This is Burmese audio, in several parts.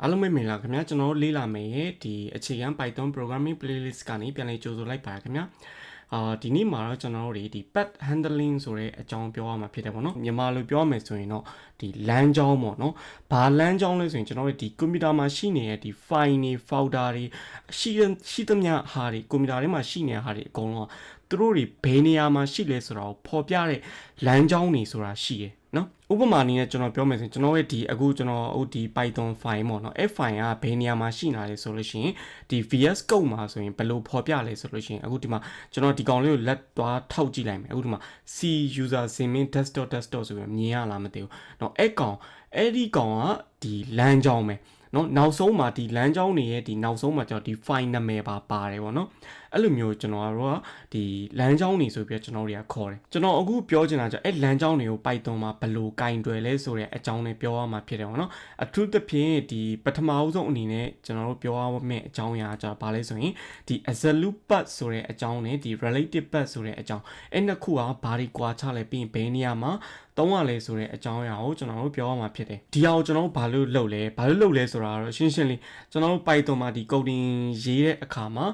အားလုံးပဲမင်္ဂလာခင်ဗျာကျွန်တော်လေးလာမယ်ရဲ့ဒီအခြေခံ Python programming playlist ကနေပြန်လည်ကြိုဆိုလိုက်ပါခင်ဗျာဒီနေ့မှာတော့ကျွန်တော်တို့ဒီ path handling ဆိုတဲ့အကြောင်းပြောရမှာဖြစ်တယ်ပေါ့နော်မြန်မာလိုပြောရမယ်ဆိုရင်တော့ဒီလမ်းကြောင်းပေါ့နော်ဘာလမ်းကြောင်းလဲဆိုရင်ကျွန်တော်တို့ဒီကွန်ပျူတာမှာရှိနေတဲ့ဒီ file တွေ folder တွေရှိသမျှဟာတွေကွန်ပျူတာထဲမှာရှိနေတဲ့ဟာတွေအကုန်လုံးသူတို့တွေဘယ်နေရာမှာရှိလဲဆိုတာကိုဖော်ပြတဲ့လမ်းကြောင်းတွေဆိုတာရှိတယ်နော်ဥပမာအနေနဲ့ကျွန်တော်ပြောမယ်ဆိုရင်ကျွန်တော်ရဲ့ဒီအခုကျွန်တော်ဒီ Python file ပေါ့နော် F file ကဘယ်နေရာမှာရှိနေလဲဆိုလို့ရှိရင်ဒီ VS Code မှာဆိုရင်ဘယ်လိုဖော်ပြလဲဆိုလို့ရှိရင်အခုဒီမှာကျွန်တော်ဒီကောင်လေးကိုလက်သွားထောက်ကြည့်လိုက်မယ်အခုဒီမှာ C user simin desktop ဆိုပြီးမြင်ရလားမသိဘူးเนาะအဲ့ဒီကောင်ကဒီလမ်းကြောင်းပဲเนาะနောက်ဆုံးမှာဒီလမ်းကြောင်းတွေရဲ့ဒီနောက်ဆုံးမှာကျွန်တော်ဒီ file နာမည်ပါတယ်ပေါ့နော်အဲ့လိုမျိုးကျွန်တော်တို့ကဒီလမ်းကြောင်းတွေဆိုပြီးကျွန်တော်တွေကခေါ်တယ်ကျွန်တော်အခုပြောချင်တာကြအဲ့လမ်းကြောင်းတွေကို Python မှာဘယ်လိုကင်တွယ်လဲဆိုတဲ့အကြောင်းနဲ့ပြောရမှာဖြစ်တယ်ပေါ့နော်အထူးသဖြင့်ဒီပထမအဆုံးအနေနဲ့ကျွန်တော်တို့ပြောရမယ့်အကြောင်းအရာကဘာလဲဆိုရင်ဒီ absolute path ဆိုတဲ့အကြောင်းနဲ့ဒီ relative path ဆိုတဲ့အကြောင်းအဲ့နှစ်ခုကဘာတွေကွာခြားလဲပြီးရင်ဘယ်နေရာမှာသုံးရလဲဆိုတဲ့အကြောင်းအရာကိုကျွန်တော်တို့ပြောရမှာဖြစ်တယ်ဒီအောင်ကျွန်တော်တို့ဘာလို့လုပ်လဲဆိုတာတော့ရှင်းလေးကျွန်တော်တို့ Python မှာဒီ coding ရေးတဲ့အခါမှာ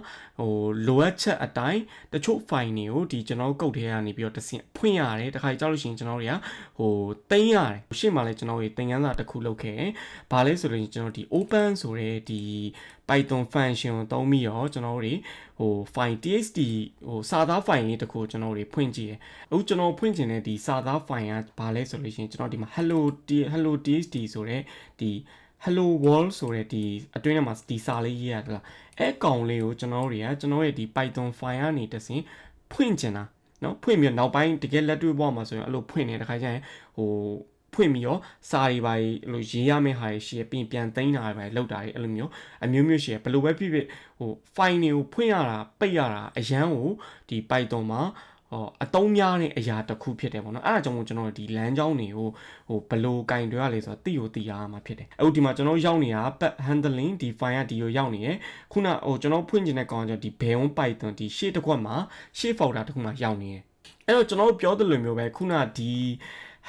လိုအပ်ချက်အတိုင်းတချို့ file တွေကိုဒီကျွန်တော်တို့ code ထဲကနေပြီးတော့တစ်ဆင့်ဖွင့်ရတယ်တခါကြောက်လို့ရှိရင်ကျွန်တော်တွေကသိမ်းရတယ်ရှေ့မှာလည်းကျွန်တော်တို့သင်ခန်းစာတစ်ခုလုပ်ခဲ့တယ်ဘာလဲဆိုလို့ကျွန်တော်ဒီ open ဆိုတဲ့ဒီ Python function ကိုသုံးပြီးတော့ကျွန်တော်တို့တွေfile txt စာသား file လေးတစ်ခုကျွန်တော်တို့ဖွင့်ကြည့်တယ်အခုကျွန်တော်ဖွင့်ချင်တဲ့ဒီစာသား file ကဘာလဲဆိုလို့ရှိရင်ကျွန်တော်ဒီမှာ hello txt ဆိုတဲ့ဒီ hello world ဆိုတဲ့ဒီအတွင်းထဲမှာဒီစာလေးရေးရတယ်လားအဲ့ကောင်လေးကိုကျွန်တော်တို့ကျွန်တော်ရဲ့ဒီ Python file ကနေတဆင့်ဖွင့်ချင်တာเนาะဖွင့်ပြီးနောက်ပိုင်းတကယ်လက်တွေ့ပေါ်မှာဆိုရင်အဲ့လိုဖွင့်နေတခါကျရင်ဖွင့်ပြီးတော့စာတွေပါလို့ရေးရမယ့်ဟာတွေရှိရပြီးပြန်သိမ်းတာတွေပါလောက်တာတွေအဲ့လိုမျိုးအမျိုးရှိရဘယ်လိုပဲဖြစ်ဖြစ်file တွေကိုဖွင့်ရတာပိတ်ရတာအရန်ကိုဒီ Python မှာအသုံးများတဲ့အရာတစ်ခုဖြစ်တယ်ပေါ့နော်အဲ့ဒါကြောင့်ကျွန်တော်ဒီလမ်းကြောင်းတွေကိုဘယ်လိုကင်တွယ်ရလဲဆိုတော့သိရမှာဖြစ်တယ်အခုဒီမှာကျွန်တော်ရောက်နေတာ path handling ဒီ file ကဒီကိုရောက်နေရယ်ခုနကျွန်တော်ဖွင့်ချင်တဲ့ကောင်ကဒီ Bayon Python ဒီရှေ့တစ်ခွက်မှာရှေ့ folder တစ်ခုမှာရောက်နေရယ်အဲ့တော့ကျွန်တော်ပြောသလိုမျိုးပဲခုနဒီ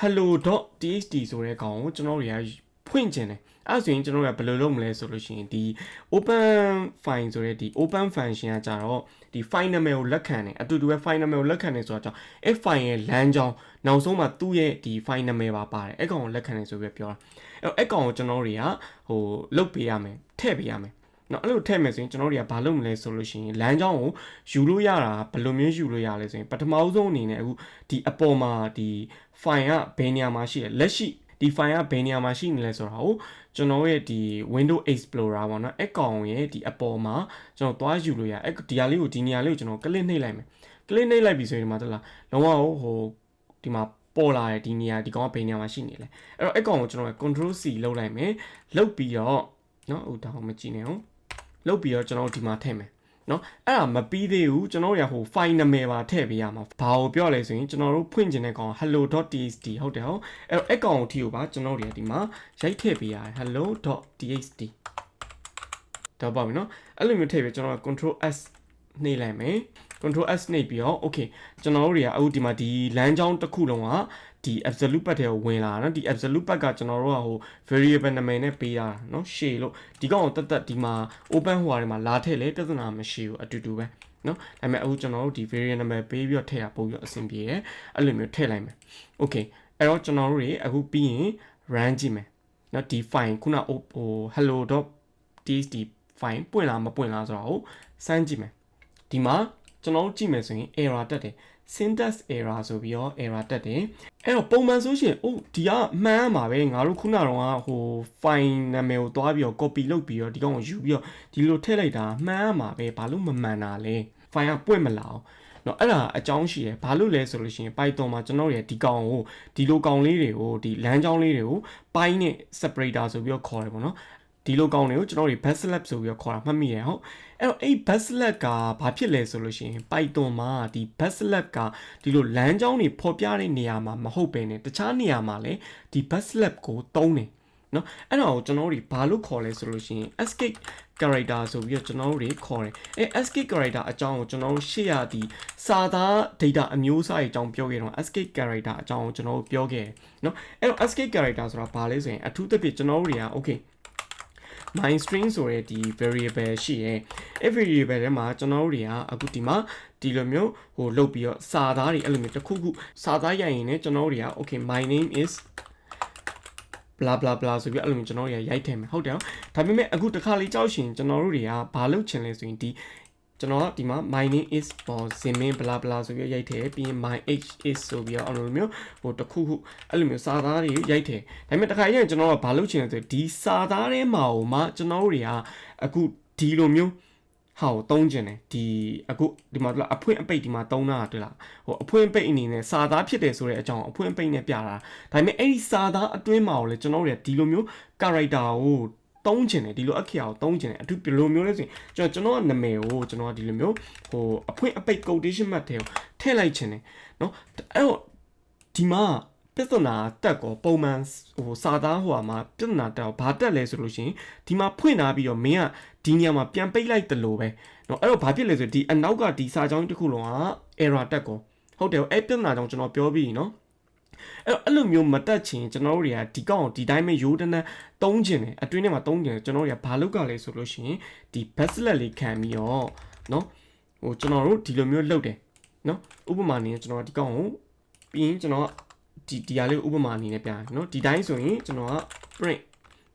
hello.txt ဆိုတဲ့ကောင်ကိုကျွန်တော်တွေကဖွင့်ချင်တယ်အဲ့ဆိုရင်ကျွန်တော်တို့ကဘယ်လိုလုပ်မလဲဆိုလို့ရှိရင်ဒီ open file ဆိုတဲ့ဒီ open function ကကြတော့ဒီ file နာမည်ကိုလက်ခံတယ်အတူတူပဲ file နာမည်ကိုလက်ခံတယ်ဆိုတာကြောင့်အဲ့ file ရဲ့လမ်းကြောင်းနောက်ဆုံးမှာသူ့ရဲ့ဒီ file နာမည်ပါတယ်အဲ့ကောင်ကိုလက်ခံတယ်ဆိုပြီးပြောတာအဲ့ကောင်ကိုကျွန်တော်တွေကလုတ်ပေးရမယ်ထည့်ပေးရမယ်နော်အဲ့လိုထည့်မယ်ဆိုရင်ကျွန်တော်တို့ကဘာလုပ်မလဲဆိုလို့ရှိရင်လမ်းကြောင်းကိုယူလို့ရတာဘယ်လိုမျိုးယူလို့ရလဲဆိုရင်ပထမဆုံးအနေနဲ့အခုဒီအပေါ်မှာဒီ file ကဘယ်နေရာမှာရှိလဲလက်ရှိဒီ file ကဘယ်နေရာမှာရှိနေလဲဆိုတာကိုကျွန်တော်ရဲ့ဒီ Windows Explorer ပေါ့နော်အကောင်ရဲ့ဒီအပေါ်မှာကျွန်တော်သွားယူလို့ရဒီနေရာလေးကိုကျွန်တော် click နှိပ်လိုက်မယ် click နှိပ်လိုက်ပြီဆိုရင်ဒီမှာတက်လာလုံးဝဒီမှာပေါ်လာတဲ့ဒီနေရာဒီကောင်ကဘယ်နေရာမှာရှိနေလဲအဲ့တော့အကောင်ကိုကျွန်တော် Control C လုပ်လိုက်မယ်လုပ်ပြီးတော့နော်ဒါအောင်မကြည့်နဲ့ဟုတ်လုပ်ပြီးတော့ကျွန်တော်ဒီမှာထည့်မယ်နော်အဲ့ဒါမပြီးသေးဘူးကျွန်တော်တို့file နာမည်ပါထည့်ပေးရမှာဘာကိုပြောလဲဆိုရင်ကျွန်တော်တို့ဖွင့်ချင်တဲ့ကောင် hello.txt ဟုတ်တယ်ဟုတ်အဲ့ကောင်ကိုထီကိုပါကျွန်တော်တို့ဒီမှာရိုက်ထည့်ပေးရတယ် hello.txt တော့ပါပြီနော်အဲ့လိုမျိုးထည့်ပြီးကျွန်တော် control s နှိပ်လိုက်မယ် control s နှိပ်ပြီးတော့ okay ကျွန်တော်တို့တွေကအခုဒီမှာဒီလမ်းကြောင်းတစ်ခုလုံးကဒီ absolute path ထဲကိုဝင်လာတာနော်ဒီ absolute path ကကျွန်တော်တို့ကvariable နာမည်နဲ့ပေးရတာနော်ရှေ့လို့ဒီကောင်ကိုတက်ဒီမှာ open ဟိုဟာတွေမှာလာထည့်လေပြဿနာမရှိဘူးအတူတူပဲနော်ဒါပေမဲ့အခုကျွန်တော်တို့ဒီ variable နာမည်ပေးပြီးတော့ထည့်တာပို့ပြီးတော့အဆင်ပြေတယ်အဲ့လိုမျိုးထည့်လိုက်မယ် okay အဲ့တော့ကျွန်တော်တို့တွေအခုပြီးရင် run ကြည့်မယ်နော်ဒီ file ခုနhello.txt file ပွင့်လားမပွင့်လားဆိုတာကိုစမ်းကြည့်မယ်ဒီမှာကျွန်တော်တို့ကြည့်မယ်ဆိုရင် error တက်တယ် syntax error ဆိုပြီးတော့ error တက်တယ်အဲ့တော့ပုံမှန်ဆိုရှင်ဒီကမှန်းရမှာပဲငါတို့ခုနကတော့file နာမည်ကိုသွားပြီးတော့ copy လုပ်ပြီးတော့ဒီကောင်ကိုယူပြီးတော့ဒီလိုထည့်လိုက်တာမှန်းရမှာပဲဘာလို့မမှန်တာလဲ file ကပွင့်မလာအောင်နော်အဲ့ဒါအကြောင်းရှိရယ်ဘာလို့လဲဆိုလို့ရှိရင် Python မှာကျွန်တော်တို့ဒီကောင်ကိုဒီလိုကောင်လေးတွေကိုဒီလမ်းကြောင်းလေးတွေကိုပိုင်းနဲ့ separator ဆိုပြီးတော့ခေါ်တယ်ပေါ့နော်ဒီလိုကောင်တွေကိုကျွန်တော်တို့ backslash ဆိုပြီးတော့ခေါ်တာမှတ်မိရဟုတ်အဲ့တော့အဲ့ backslash ကဘာဖြစ်လဲဆိုလို့ရှိရင် Python မှာဒီ backslash ကဒီလိုလမ်းကြောင်းတွေဖော်ပြတဲ့နေရာမှာမဟုတ်ပဲねတခြားနေရာမှာလည်းဒီ backslash ကိုသုံးတယ်နော်အဲ့တော့ကျွန်တော်တို့ဘာလို့ခေါ်လဲဆိုလို့ရှိရင် escape character ဆိုပြီးတော့ကျွန်တော်တို့ခေါ်တယ်အဲ escape character အကြောင်းကိုကျွန်တော်တို့ရှေ့ရဒီစာသား data အမျိုးအစားအကြောင်းပြောခဲ့တော့ escape character အကြောင်းကိုကျွန်တော်တို့ပြောခဲ့တယ်နော်အဲ့တော့ escape character ဆိုတာဘာလဲဆိုရင်အထူးသဖြင့်ကျွန်တော်တို့တွေက okay my string ဆိုတဲ့ဒီ variable ရှိရယ်အဲ့ variable ထဲမှာကျွန်တော်တို့တွေကအခုဒီမှာဒီလိုမျိုးဟိုလုပ်ပြီးတော့စာသားတွေအဲ့လိုမျိုးတစ်ခုခုစာသားရိုက်ရင်လည်းကျွန်တော်တို့တွေက okay my name is blah blah blah ဆိုပြီးအဲ့လိုမျိုးကျွန်တော်တို့ရိုက်ထည့်မယ်ဟုတ်တယ်ဒါပေမဲ့အခုတစ်ခါလေးကြောက်ရှင်ကျွန်တော်တို့တွေကဘာလုပ်ချင်လဲဆိုရင်ဒီကျွန်တော်ဒီမှာ my name is or zimin blah blah ဆိုပြီးရိုက်ထည့်ပြီးရင် my age is ဆိုပြီးအဲ့လိုမျိုးဟိုတစ်ခုခုအဲ့လိုမျိုးစာသားတွေရိုက်ထည့်ဒါပေမဲ့တစ်ခါရင်ကျွန်တော်ကဘာလုပ်ချင်လဲဆိုဒီစာသားထဲမှာဟိုမှကျွန်တော်တို့တွေကအခုဒီလိုမျိုးဟောသုံးကျင်တယ်ဒီအခုဒီမှာအဖွင့်အပိတ်ဒီမှာသုံးတာတွေ့လားဟိုအဖွင့်အပိတ်အနေနဲ့စာသားဖြစ်တယ်ဆိုတဲ့အကြောင်းအဖွင့်အပိတ်နဲ့ပြတာဒါပေမဲ့အဲ့ဒီစာသားအတွင်းမှာကိုလေကျွန်တော်တို့ဒီလိုမျိုး character ကိုသုံးကျင်တယ်ဒီလိုအခရာကိုသုံးကျင်တယ်အထူးဘယ်လိုမျိုးလဲဆိုရင်ကျွန်တော်ကနာမည်ကိုကျွန်တော်ကဒီလိုမျိုးဟိုအဖွင့်အပိတ် quotation mark တွေကိုထည့်လိုက်ချင်တယ်เนาะအဲ့တော့ဒီမှာပြဿနာတက်ကောပုံမှန်ဟိုစာသားဟိုမှာပြဿနာတက်ဘာတက်လဲဆိုလို့ရှိရင်ဒီမှာဖွင့်လာပြီးတော့မင်းကဒီနေရာမှာပြန်ပိတ်လိုက်တယ်လို့ပဲเนาะအဲ့တော့ဘာဖြစ်လဲဆိုဒီအနောက်ကဒီစာကြောင်းတစ်ခုလုံးက error တက်ကောဟုတ်တယ်အဲ့ပြဿနာကြောင့်ကျွန်တော်ပြောပြီးเนาะအဲ့လိုမျိုးမတက်ချင်ကျွန်တော်တို့တွေကဒီကောက်ဒီတိုင်းပဲရိုးတန်းသုံးချင်တယ်အတွင်းထဲမှာသုံးချင်တယ်ကျွန်တော်တို့တွေကဘာလုပ်ကြလဲဆိုလို့ရှိရင်ဒီ backslash လေးခံပြီးတော့เนาะဟိုကျွန်တော်တို့ဒီလိုမျိုးလုပ်တယ်เนาะဥပမာအနေနဲ့ကျွန်တော်ဒီကောက်ကိုပြီးရင်ကျွန်တော်ဒီဟာလေးဥပမာအနေနဲ့ပြတယ်เนาะဒီတိုင်းဆိုရင်ကျွန်တော်က print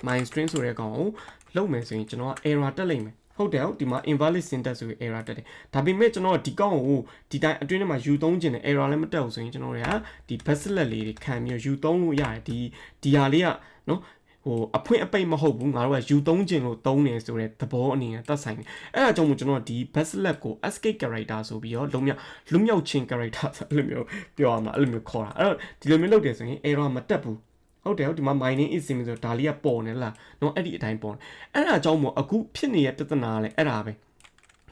my string ဆိုတဲ့ကောင်ကိုလုပ်မယ်ဆိုရင်ကျွန်တော်က error တက်လိမ့်မယ်ဟုတ်တယ်ဒီမှာ invalid syntax ဆိုပြီး error တက်တယ်ဒါပေမဲ့ကျွန်တော်ဒီကောင်ကိုဒီတိုင်းအတွင်းထဲမှာယူသုံးခြင်းနဲ့ error လည်းမတက်ဘူးဆိုရင်ကျွန်တော်တွေကဒီ backslash လေးတွေခံပြီးယူသုံးလို့ရတယ်ဒီဟာလေးကနော်ဟိုအဖွင့်အပိတ်မဟုတ်ဘူးငါတို့ကယူသုံးခြင်းလို့သုံးနေဆိုတဲ့သဘောအနေနဲ့သက်ဆိုင်တယ်အဲ့ဒါကြောင့်မို့ကျွန်တော်ဒီ backslash ကို escape character ဆိုပြီးတော့လွတ်မြောက်ခြင်း character ဆိုအဲ့လိုမျိုးပြောရမှာအဲ့လိုမျိုးခေါ်တာအဲ့တော့ဒီလိုမျိုးလုပ်တယ်ဆိုရင် error မတက်ဘူးဟုတ်တယ်ဒီမှာ my name is zimin ဆိုဒါလေးကပေါ်နေလားเนาะအဲ့ဒီအတိုင်းပေါ်နေအဲ့ဒါကြောင့်မို့အခုဖြစ်နေတဲ့ပြဿနာလဲအဲ့ဒါပဲ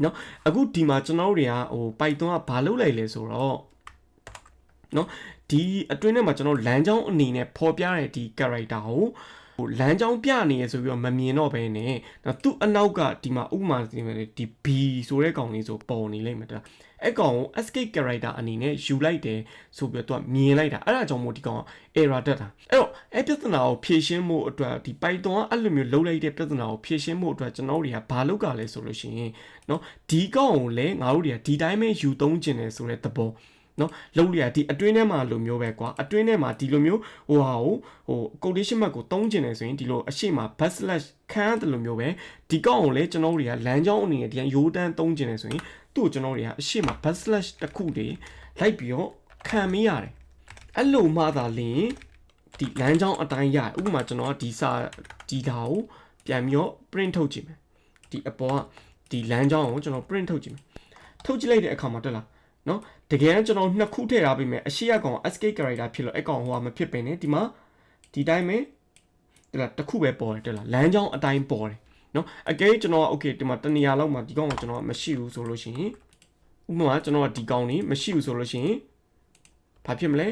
เนาะအခုဒီမှာကျွန်တော်တို့တွေကဟို Python ကဘာလုပ်လိုက်လဲဆိုတော့เนาะဒီအတွင်းထဲမှာကျွန်တော်လမ်းကြောင်းအနေနဲ့ပေါ်ပြတဲ့ဒီ character ကိုဟိုလမ်းကြောင်းပြနေရဆိုပြီးတော့မမြင်တော့ဘဲနဲ့သူ့အနောက်ကဒီမှာဥပမာဒီ B ဆိုတဲ့ကောင်လေးဆိုပေါ်နေလိမ့်မယ်ဒါအဲ့ကောင်ကို escape character အနေနဲ့ယူလိုက်တယ်ဆိုပြီးတော့သူကမြင်လိုက်တာအဲ့ဒါကြောင့်မို့ဒီကောင်က error တက်တာအဲ့တော့အဲ့ပြဿနာကိုဖြေရှင်းဖို့အတွက်ဒီ Python ကအဲ့လိုမျိုးလုပ်လိုက်တဲ့ပြဿနာကိုဖြေရှင်းဖို့အတွက်ကျွန်တော်တို့တွေကဘာလုပ်ကြလဲဆိုလို့ရှိရင်เนาะဒီကောင်ကိုလည်းငါတို့တွေကဒီတိုင်းပဲယူသုံးကျင်တယ်ဆိုတဲ့သဘောနော်လုံးလျာဒီအတွင်းထဲမှာလိုမျိုးပဲကွာအတွင်းထဲမှာဒီလိုမျိုးဟိုဟာကိုဟို quotation mark ကိုသုံးကျင်နေဆိုရင်ဒီလိုအရှိမ backslash ခန်းတယ်လိုမျိုးပဲဒီကောက်အောင်လဲကျွန်တော်တွေကလမ်းကြောင်းအနေနဲ့ဒီရိုးတန်းသုံးကျင်နေဆိုရင်သူ့ကျွန်တော်တွေကအရှိမ backslash တစ်ခုတွေလိုက်ပြီးတော့ခံမရတယ်အဲ့လိုမှသာလင်းဒီလမ်းကြောင်းအတိုင်းရဥပမာကျွန်တော်ကဒီစာဒီဓာတ်ကိုပြန်ပြီးတော့ print ထုတ်ကြည့်မယ်ဒီအပေါ်ကဒီလမ်းကြောင်းကိုကျွန်တော် print ထုတ်ကြည့်မယ်ထုတ်ကြည့်လိုက်တဲ့အခါမှာတက်လာနော်တကယ်ကျွန်တော်နှစ်ခုထည့်ထားပြီးမယ်အရှိရကောင် escape character ဖြစ်လို့အဲ့ကောင်ဟိုကမဖြစ်ပင်နဲ့ဒီမှာဒီတိုင်းပဲတလားတစ်ခုပဲပေါ်တယ်တလားလမ်းကြောင်းအတိုင်းပေါ်တယ်နော်အကယ်ကျွန်တော်က okay ဒီမှာတနေရာလောက်မှာဒီကောင်ကကျွန်တော်ကမရှိဘူးဆိုလို့ရှိရင်ဥပမာကျွန်တော်ကဒီကောင်နေမရှိဘူးဆိုလို့ရှိရင်ဘာဖြစ်မလဲ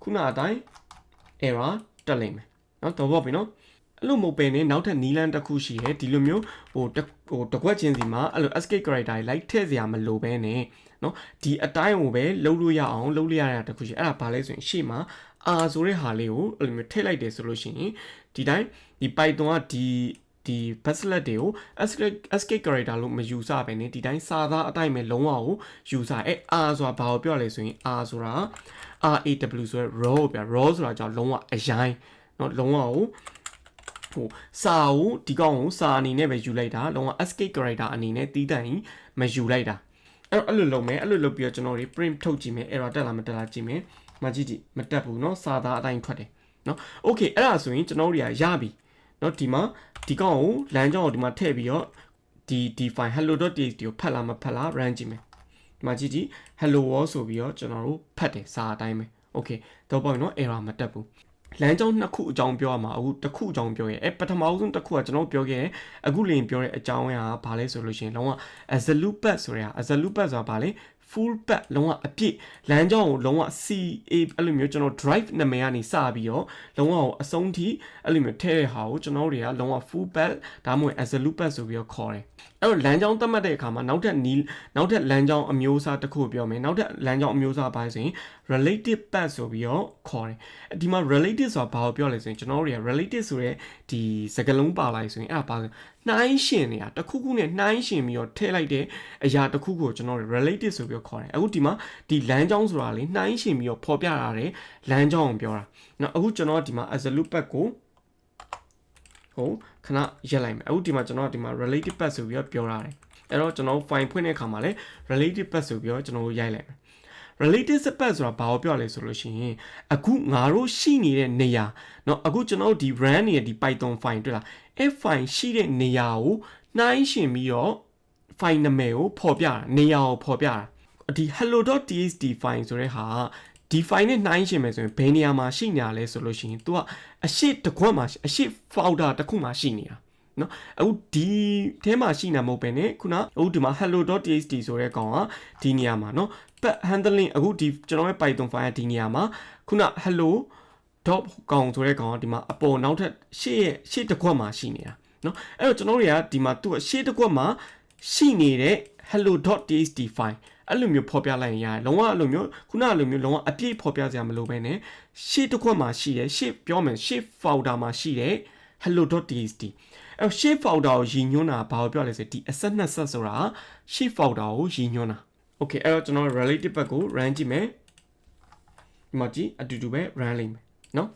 ခုနအတိုင်း error တက်လိမ့်မယ်နော်တော့ပေါ့ပြီနော်အဲ့လိုမဟုတ်ပဲねနောက်ထပ်နီးလန်းတစ်ခုရှိတယ်ဒီလိုမျိုးဟိုတကွက်ချင်းစီမှာအဲ့လို escape character တွေလိုက်ထည့်စရာမလိုပဲねเนาะဒီအတိုင်းကိုပဲလှုပ်လို့ရအောင်လှုပ်လိုက်ရတာတစ်ခုရှိအဲ့ဒါဘာလဲဆိုရင်ရှေ့မှာ R ဆိုတဲ့ဟာလေးကိုအဲ့လိုမျိုးထည့်လိုက်တယ်ဆိုလို့ရှိရင်ဒီတိုင်းဒီ Python ကဒီ backslash တွေကို escape character လို့မယူဆပဲねဒီတိုင်းစာသားအတိုင်းပဲလုံးဝကိုယူဆအဲ့ R ဆိုတာဘာကိုပြောလဲဆိုရင် R ဆိုတာ RAW ဆိုရယ် raw ပြ raw ဆိုတာကြောင့်လုံးဝအရင်เนาะလုံးဝကိုဟိုစာကိုဒီကောင်ကိုစာအနေနဲ့ပဲယူလိုက်တာလုံးဝ escape character အနေနဲ့တီးတန့်ရင်မယူလိုက်တာအဲ့လိုလုပ်မယ်အဲ့လိုလုပ်ပြီးတော့ကျွန်တော်တွေ print ထုတ်ကြည့်မယ် error တက်လားမတက်လားကြည့်မယ်မကြည့်မတက်ဘူးเนาะစာသားအတိုင်းထွက်တယ်เนาะ okay အဲ့ဒါဆိုရင်ကျွန်တော်တို့ရပြီเนาะဒီမှာဒီကောင်ကိုလမ်းကြောင်းကိုဒီမှာထည့်ပြီးတော့ဒီ file hello.txt ကိုဖတ်လားမဖတ်လား run ကြည့်မယ်ဒီမှာကြည့် hello world ဆိုပြီးတော့ကျွန်တော်တို့ဖတ်တယ်စာအတိုင်းပဲ okay တော့ပေါ့เนาะ error မတက်ဘူးလမ်းကြောင်းနှစ်ခုအကြောင်းပြောရမှာအခုတစ်ခုအကြောင်းပြောရဲပထမဆုံးတစ်ခုကကျွန်တော်ပြောခဲ့အခုလင်းပြောတဲ့အကြောင်းအရာကဘာလဲဆိုလို့ရှိရင်လုံးဝ absolute path ဆိုတာ absolute path ဆိုတာဘာလဲ full back လုံးဝအပြည့်လမ်းကြောင်းကိုလုံးဝ CA အဲ့လိုမျိုးကျွန်တော် drive နာမည်ကနေစပြီးတော့လုံးဝအဆုံးထိအဲ့လိုမျိုးထည့်တဲ့ဟာကိုကျွန်တော်တွေကလုံးဝ full back ဒါမှမဟုတ် absolute back ဆိုပြီးတော့ခေါ်တယ်အဲ့တော့လမ်းကြောင်းသတ်မှတ်တဲ့အခါမှာနောက်ထပ်လမ်းကြောင်းအမျိုးအစားတစ်ခုပြောမယ်နောက်ထပ်လမ်းကြောင်းအမျိုးအစားပါဆိုရင် relative path ဆိုပြီးတော့ခေါ်တယ်ဒီမှာ relative ဆိုတာဘာကိုပြောလဲဆိုရင်ကျွန်တော်တို့တွေက relative ဆိုတဲ့ဒီစကားလုံးပါလိုက်ဆိုရင်အဲ့ဒါပါနှိုင်းရှင်နေတာတစ်ခုခုနဲ့နှိုင်းရှင်ပြီးတော့ထည့်လိုက်တဲ့အရာတစ်ခုကိုကျွန်တော်တို့ relative ဆိုပြီးတော့ခေါ်တယ်အခုဒီမှာဒီလမ်းကြောင်းဆိုတာလေနှိုင်းရှင်ပြီးတော့ဖော်ပြရတဲ့လမ်းကြောင်းကိုပြောတာနော်အခုကျွန်တော်ဒီမှာ absolute path ကိုဟုတ်ခဏရက်လိုက်မယ်အခုဒီမှာကျွန်တော်ဒီမှာ relative path ဆိုပြီးတော့ပြောရတယ်အဲ့တော့ကျွန်တော် file ဖွင့်တဲ့အခါမှာလဲ relative path ဆိုပြီးတော့ကျွန်တော်ရိုက်လိုက်မယ် relative path ဆိုတာဘာကိုပြောလဲဆိုလို့ရှိရင်အခုငါတို့ရှိနေတဲ့နေရာเนาะအခုကျွန်တော်ဒီ run နေတဲ့ဒီ Python file တွေ့လား F file ရှိတဲ့နေရာကိုနှိုင်းရှင်ပြီးတော့ file နာမည်ကိုဖော်ပြတာနေရာကိုဖော်ပြတာဒီ hello.txt file ဆိုတဲ့ဟာဒီ file နဲ့နှိုင်းရှင်မယ်ဆိုရင်ဘယ်နေရာမှာရှိနေရလဲဆိုလို့ရှိရင် तू ကအရှိတစ်ခွက်မှာအရှိ folder တစ်ခုမှာရှိနေတာနော်အခုဒီထဲမှာရှိနေမဟုတ်ပဲねခုနအခုဒီမှာ hello.txt ဆိုတဲ့ကောင်ကဒီနေရာမှာเนาะ path handling အခုဒီကျွန်တော်ရဲ့ Python file ကဒီနေရာမှာခုန hello. ကောင်ဆိုတဲ့ကောင်ကဒီမှာအပေါ်နောက်ထပ်ရှေ့တစ်ခွက်မှာရှိနေတာเนาะအဲ့တော့ကျွန်တော်တွေကဒီမှာသူ့ရှေ့တစ်ခွက်မှာရှိနေတဲ့ hello.txt file အဲ့လိုမျိုးဖော်ပြလိုက်ရင်ရတယ်လုံးဝအဲ့လိုမျိုးခုနလိုမျိုးလုံးဝအပြည့်ဖော်ပြစရာမလိုပဲねရှေ့တစ်ခွက်မှာရှိတယ်ရှေ့ပြောမယ်ရှေ့ folder မှာရှိတဲ့ hello.txt အဲ့ရှေ့ folder ကိုရည်ညွှန်းတာဘာကိုပြောလဲဆိုဒီအဆက်နှစ်ဆက်ဆိုတာရှေ့ folder ကိုရည်ညွှန်းတာ okay အဲ့တော့ကျွန်တော် relative path ကို run ကြည့်မယ်ဒီမှာကြည့်အတူတူပဲ run လိမ့်မယ်เนาะ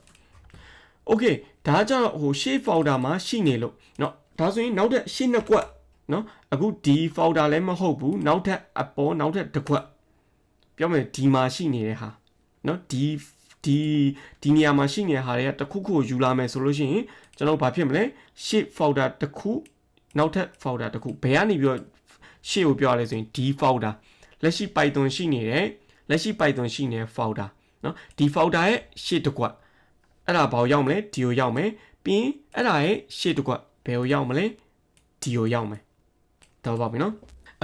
okay ဒါကြတော့ဟိုရှေ့ folder မှာရှိနေလို့เนาะဒါဆိုရင်နောက်ထပ်ရှေ့နှစ်ကွက်เนาะအခုဒီ folder လည်းမဟုတ်ဘူးနောက်ထပ်အပေါ်နောက်ထပ်တစ်ခွက်ပြောမယ်ဒီမှာရှိနေတဲ့ဟာเนาะဒီနေရာမှာရှိနေတဲ့ဟာတွေကတစ်ခုခုကိုယူလာမယ်ဆိုလို့ရှိရင်ကျွန်တော်ဘာဖြစ်မလဲရှေ့ folder တစ်ခုနောက်ထပ် folder တစ်ခုဘယ်ကနေပြီးတော့ရှေ့ကိုပြောရလဲဆိုရင်ဒီ folder လက်ရှိ Python ရှိနေတဲ့လက်ရှိ Python ရှိနေတဲ့ folder เนาะဒီ folder ရဲ့ရှေ့တစ်ခွက်အဲ့ဒါဘာကိုရောက်မလဲဒီကိုရောက်မယ်ပြီးရင်အဲ့ဒါရဲ့ရှေ့တစ်ခွက်ဘယ်ကိုရောက်မလဲဒီကိုရောက်မယ်တော့ပါပြီနော်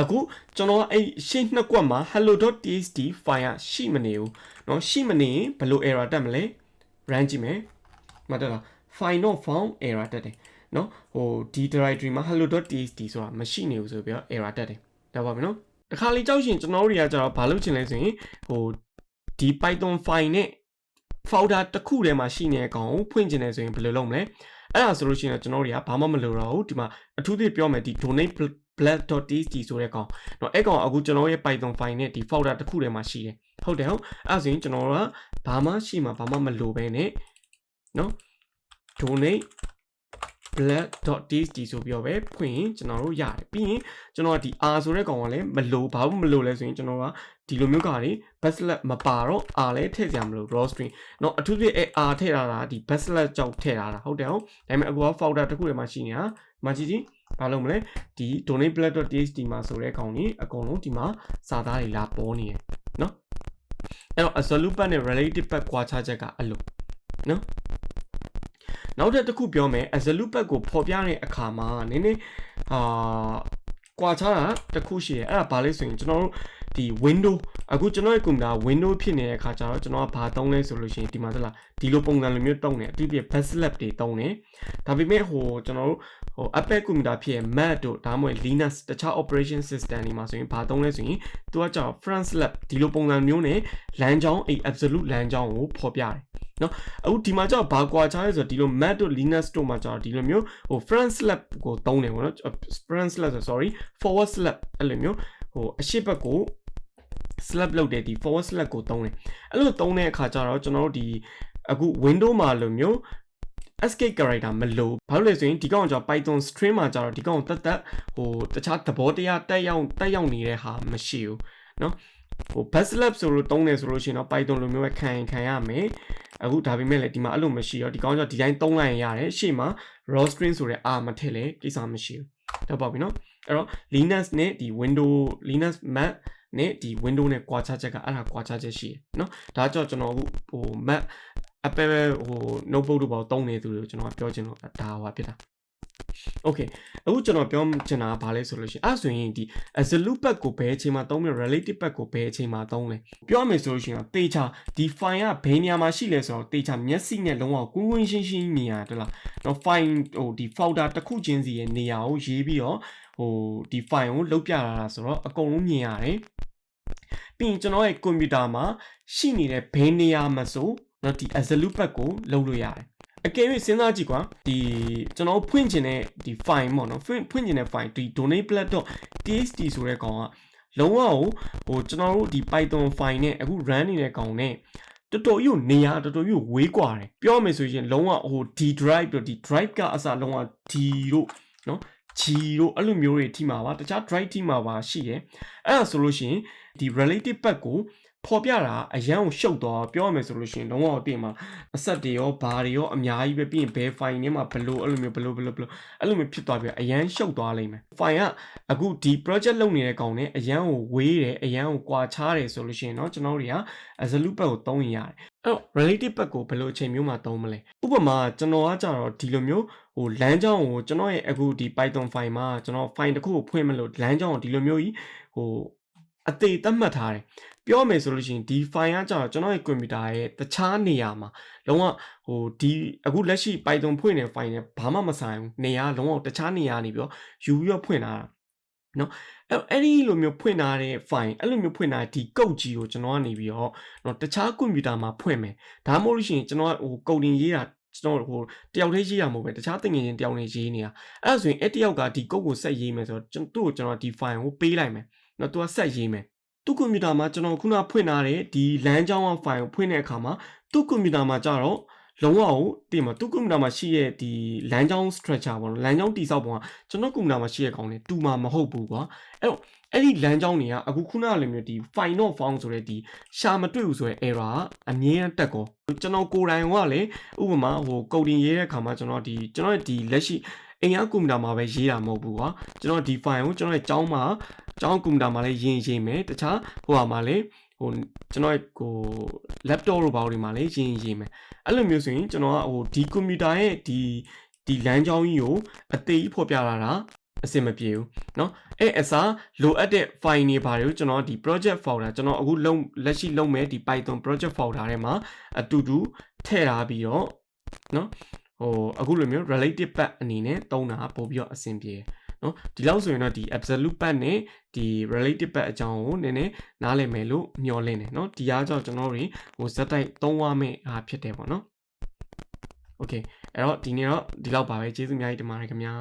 အခုကျွန်တော်အဲ့ရှေ့နှစ်ကွက်မှာ hello.txt file ရှိမနေဘူးเนาะရှိမနေရင်ဘယ်လို error တက်မလဲ run ကြည့်မယ်မှတ်တယ်လား file not found error တက်တယ်เนาะဟိုဒီ directory မှာ hello.txt ဆိုတာမရှိနေဘူးဆိုပြီးတော့ error တက်တယ်တော့ပါပြီနော်တခါလေကြောက်ရှင်ကျွန်တော်တို့တွေကကျတော့ဘာလုပ်ချင်လဲဆိုရင်ဟိုဒီ Python file နဲ့ folder တစ်ခုထဲမှာရှိနေတဲ့အကောင်ကိုဖွင့်ချင်တယ်ဆိုရင်ဘယ်လိုလုပ်မလဲအဲ့ဒါဆိုလို့ရှိရင်ကျွန်တော်တို့တွေကဘာမှမလုပ်တော့ဘူးဒီမှာအထူးသဖြင့်ပြောမယ်ဒီ donate black.txt ဆိုတဲ့ကောင်เนาะအဲ့ကောင်အခုကျွန်တော်ရဲ့ Python file နဲ့ဒီ folder တစ်ခုထဲမှာရှိတယ်ဟုတ်တယ်ဟုတ်အဲ့ဆိုရင်ကျွန်တော်တို့ကဘာမှရှိမှာဘာမှမလိုပဲနဲ့เนาะ donate black.txt ဆိုပြီးတော့ပဲဖွင့်ရင်ကျွန်တော်တို့ရတယ်ပြီးရင်ကျွန်တော်ကဒီ r ဆိုတဲ့ကောင်ကလည်းမလိုဘာမှမလိုလဲဆိုရင်ကျွန်တော်ကဒီလိုမျိုးကနေ backslash မပါတော့ r လည်းထည့်စရာမလို raw string เนาะအထူးသဖြင့် r ထည့်ထားတာဒီ backslash ကြောင့်ထည့်ထားတာဟုတ်တယ်ဟုတ်ဒါပေမဲ့အခုက folder တစ်ခုထဲမှာရှိနေတာမကြည့်ကြည့်ဘာလုပ်မလဲဒီ donate black.txt မှာဆိုတဲ့ကောင်ကြီးအကုန်လုံးဒီမှာစာသားတွေလာပေါ်နေတယ်เนาะအဲ့တော့ absolute path နဲ့ relative path ကွာခြားချက်ကအဲ့လိုเนาะနောက်တစ်ခုပြောမယ် absolute path ကိုဖော်ပြတဲ့အခါမှာနည်းနည်းကွာခြားတာတစ်ခုရှိတယ်အဲ့ဒါဘာလဲဆိုရင်ကျွန်တော်တို့ဒီ window အခုကျွန်တော်ရဲ့ computer window ဖြစ်နေတဲ့အခါကျတော့ကျွန်တော်ကဘာသုံးလဲဆိုလို့ရှိရင်ဒီမှာသလားဒီလိုပုံစံလိုမျိုးတုံးတယ်အတိအပြ backslash တွေတုံးတယ်ဒါပေမဲ့ဟိုကျွန်တော်တို့ဟို Apple computer ဖြစ်ရဲ့ Mac တို့ဒါမှမဟုတ် Linux တခြား operation system တွေမှာဆိုရင်ဘာသုံးလဲဆိုရင်သူကကြောင့် front slash ဒီလိုပုံစံမျိုးနဲ့လမ်းကြောင်းအဲ့ absolute လမ်းကြောင်းကိုဖော်ပြတယ်နော်အခုဒီမှာကျတော့ဘာကွာခြားလဲဆိုတော့ဒီလို Mac တို့ Linux တို့မှာကျတော့ဒီလိုမျိုးဟို front slash ကိုသုံးတယ်ပေါ့နော် front slash sorry forward slash အဲ့လိုမျိုးဟိုအရှိတ်ဘက်ကို slap လုပ်တဲ့ဒီ forward slash ကိုသုံးတယ်အဲ့လိုသုံးတဲ့အခါကျတော့ကျွန်တော်တို့ဒီအခု window မှာလိုမျိုး escape character မလို့ဘာလို့လဲဆိုရင်ဒီကောင်က Python string မှာကျတော့ဒီကောင်တက်ဟိုတခြားသဘောတရားတက်ရောက်နေတဲ့ဟာမရှိဘူးเนาะဟို backslash ဆိုလို့သုံးတယ်ဆိုလို့ရှိရင်တော့ Python လိုမျိုးပဲခံရမယ်အခုဒါပေမဲ့လည်းဒီမှာအဲ့လိုမရှိတော့ဒီကောင်ကဒီတိုင်းသုံးလိုက်ရင်ရတယ်ရှေ့မှာ raw string ဆိုတဲ့ r မထည့်လဲကိစ္စမရှိဘူးတော့ပေါ့ပြီเนาะအဲ့တော့ Linux နဲ့ဒီ Windows Linux Mac နဲ့ဒီ Windows နဲ့ကွာခြားချက်ကအဲ့ဒါကွာခြားချက်ရှိတယ်เนาะဒါကြောင့်ကျွန်တော်အခုဟို Mac Apple ဟို notebook တို့ပေါ့သုံးနေသူတွေကိုကျွန်တော်ပြောချင်လို့ဒါဟိုဖြစ်တာ Okay အခုကျွန်တော်ပြောချင်တာကဘာလဲဆိုလို့ရှိရင်အဲ့ဆိုရင်ဒီ absolute path ကိုဘယ်အချိန်မှာသုံးပြီး relative path ကိုဘယ်အချိန်မှာသုံးလဲပြောရမယ်ဆိုလို့ရှိရင်တေချာဒီ file ကဘယ်နေရာမှာရှိလဲဆိုတော့တေချာမျက်စိနဲ့လုံးဝကွင်းကွင်းရှင်းရှင်းမြင်ရတယ်လားတော့ file ဟိုဒီ folder တစ်ခုချင်းစီရဲ့နေရာကိုရေးပြီးတော့ဟိုဒီ file ကိုလုတ်ပြလာတာဆိုတော့အကုန်လုံးမြင်ရတယ်ပြီးရင်ကျွန်တော်ရဲ့ကွန်ပျူတာမှာရှိနေတဲ့ဘယ်နေရာမှာဆိုတော့ဒီ absolute path ကိုလုတ်လို့ရတယ်အကယ်၍စဉ်းစားကြည့်ကွာဒီကျွန်တော်ဖွင့်ချင်တဲ့ဒီ file ပေါ့နော်ဖွင့်ချင်တဲ့ file ဒီ donateplat.txt ဆိုတဲ့ကောင်ကလုံးဝဟိုကျွန်တော်တို့ဒီ Python file နဲ့အခု run နေတဲ့ကောင်နဲ့တော်တော်ကြီးနေရာတော်တော်ကြီးဝေးကွာတယ်ပြောမယ်ဆိုရင်လုံးဝဟို D drive တို့ဒီ drive ကအစလုံးဝ D တို့နော် G တို့အဲ့လိုမျိုးတွေထိမှာပါတခြား drive ထိမှာပါရှိတယ်အဲ့ဒါဆိုလို့ရှိရင်ဒီ relative path ကိုဖော်ပြတာအရန်ကိုရှုပ်သွားပြောရမယ်ဆိုလို့ရှိရင်လုံးဝတင်မှာအဆက်တွေရောဘာတွေရောအများကြီးပဲပြီးရင်ဘယ် file ထဲမှာဘလို့အဲ့လိုမျိုးဘလို့အဲ့လိုမျိုးဖြစ်သွားပြီအရန်ရှုပ်သွားလိမ့်မယ် file ကအခုဒီ project လုပ်နေတဲ့ကောင်နဲ့အရန်ကိုဝေးတယ်အရန်ကိုကွာခြားတယ်ဆိုလို့ရှိရင်เนาะကျွန်တော်တွေက absolute path ကိုသုံးရင်ရတယ်အဲ့တော့ relative path ကိုဘယ်လိုအချိန်မျိုးမှာသုံးမလဲဥပမာကျွန်တော်ကကြတော့ဒီလိုမျိုးဟိုလမ်းကြောင်းကိုကျွန်တော်ရဲ့အခုဒီ Python file မှာကျွန်တော် file တစ်ခုကိုဖွင့်မလို့လမ်းကြောင်းကိုဒီလိုမျိုးကြီးဟိုအသေးသတ်မှတ်ထားတယ်ပြောမယ်ဆိုလို့ရှိရင်ဒီ file ကကြတော့ကျွန်တော်ရဲ့ကွန်ပျူတာရဲ့တခြားနေရာမှာလုံးဝဟိုဒီအခုလက်ရှိ Python ဖွင့်တဲ့ file နဲ့ဘာမှမဆိုင်ဘူးနေရာလုံးဝတခြားနေရာနေပြီးတော့ယူပြီးတော့ဖွင့်ထားတာနော်အဲ့ဒီလိုမျိုးဖွင့်ထားတဲ့ file အဲ့လိုမျိုးဖွင့်ထားတဲ့ဒီ code ကြီးကိုကျွန်တော်ကနေပြီးတော့နော်တခြားကွန်ပျူတာမှာဖွင့်မယ်ဒါမှမဟုတ်လို့ရှိရင်ကျွန်တော်ဟို coding ရေးတာကျွန်တော်ဟိုတယောက်တည်းရေးရမှာမဟုတ်ပဲတခြားသင်ငယ်ချင်းတယောက်နဲ့ရေးနေတာအဲ့ဒါဆိုရင်အဲ့တယောက်ကဒီ code ကိုဆက်ရေးမယ်ဆိုတော့သူ့ကိုကျွန်တော်ဒီ file ကိုပေးလိုက်မယ်နော်သူကဆက်ရေးမယ်သူ့ကွန်ပျူတာမှာကျွန်တော်ခုနဖွင့်ထားတဲ့ဒီလမ်းကြောင်း file ကိုဖွင့်တဲ့အခါမှာသူ့ကွန်ပျူတာမှာကျတော့လုံးဝကိုတင်မှာသူ့ကွန်ပျူတာမှာရှိရဲ့ဒီလမ်းကြောင်း structure ပေါ့နော်လမ်းကြောင်းတိစောက်ပုံကကျွန်တော်ကွန်ပျူတာမှာရှိရဲ့ကောင်နဲ့တူမှာမဟုတ်ဘူးကွာအဲ့တော့အဲ့ဒီလမ်းကြောင်းတွေကအခုခုနကလိုမျိုးဒီ file not found ဆိုတဲ့ဒီရှာမတွေ့ဘူးဆိုတဲ့ error ကအမြဲတမ်းတက်ကောကျွန်တော်ကိုယ်တိုင်ကလေဥပမာဟို coding ရေးတဲ့အခါမှာကျွန်တော်ရဲ့ဒီလက်ရှိအိမ်ကကွန်ပျူတာမှာပဲရေးတာမဟုတ်ဘူးကွာကျွန်တော်ဒီ file ကိုကျွန်တော်ရဲ့ကျောင်းမှာကျောင်းကွန်ပျူတာမှာလည်းရေးမယ်တခြားဟိုဟာမှာလည်းဟိုကျွန်တော်ရဲ့ဟို laptop တို့ဘာလို့ဒီမှာလည်းရေးမယ်အဲ့လိုမျိုးဆိုရင်ကျွန်တော်ကဟိုဒီကွန်ပျူတာရဲ့ဒီလမ်းကြောင်းကြီးကိုအသေးကြီးဖော်ပြလာတာအဆင်မပြေဘူးเนาะအဲ့အစားလိုအပ်တဲ့ file တွေဘာတွေကိုကျွန်တော်ဒီ project folder ကျွန်တော်အခုလက်ရှိလုပ်မဲ့ဒီ Python project folder ထဲမှာအတူတူထည့်ထားပြီးတော့เนาะဟိုအခုလိုမျိုး relative path အနေနဲ့သုံးတာပို့ပြီးတော့အဆင်ပြေနော်ဒီလောက်ဆိုရင်တော့ဒီ absolute path နဲ့ဒီ relative path အကြောင်းကိုနည်းနည်းနားလည်မယ်လို့မျှော်လင့်တယ်နော်ဒီအားကြောင့်ကျွန်တော်တို့ဟိုဇက်တိုက်သုံးရမယ့်အားဖြစ်တယ်ပေါ့နော် Okay အဲ့တော့ဒီနေ့တော့ဒီလောက်ပါပဲကျေးဇူးအများကြီးတင်ပါတယ်ခင်ဗျာ